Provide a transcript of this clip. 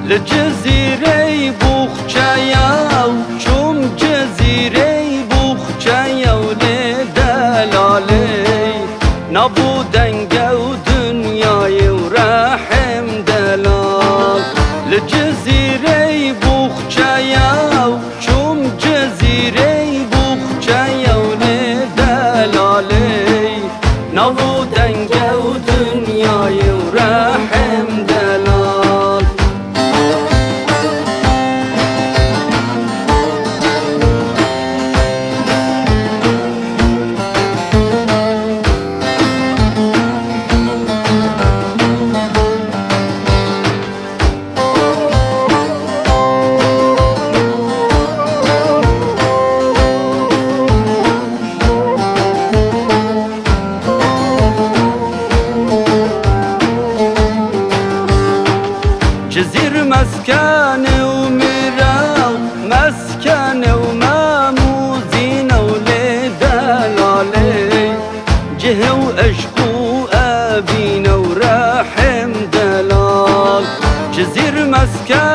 لجزيري بوخچايا وشوم جزيري بوخچايا ولدلالي نابو دنگا ودنياي ورحم دلال لجزيري بوخچايا وشوم جزيري بوخچايا ولدلالي نابو دنگا ودنياي ورحم دلال جزير مسكن ومراو مسكن وماموزين ولدلالي جه واشكو ابينا ورحم دلال جزير مسكن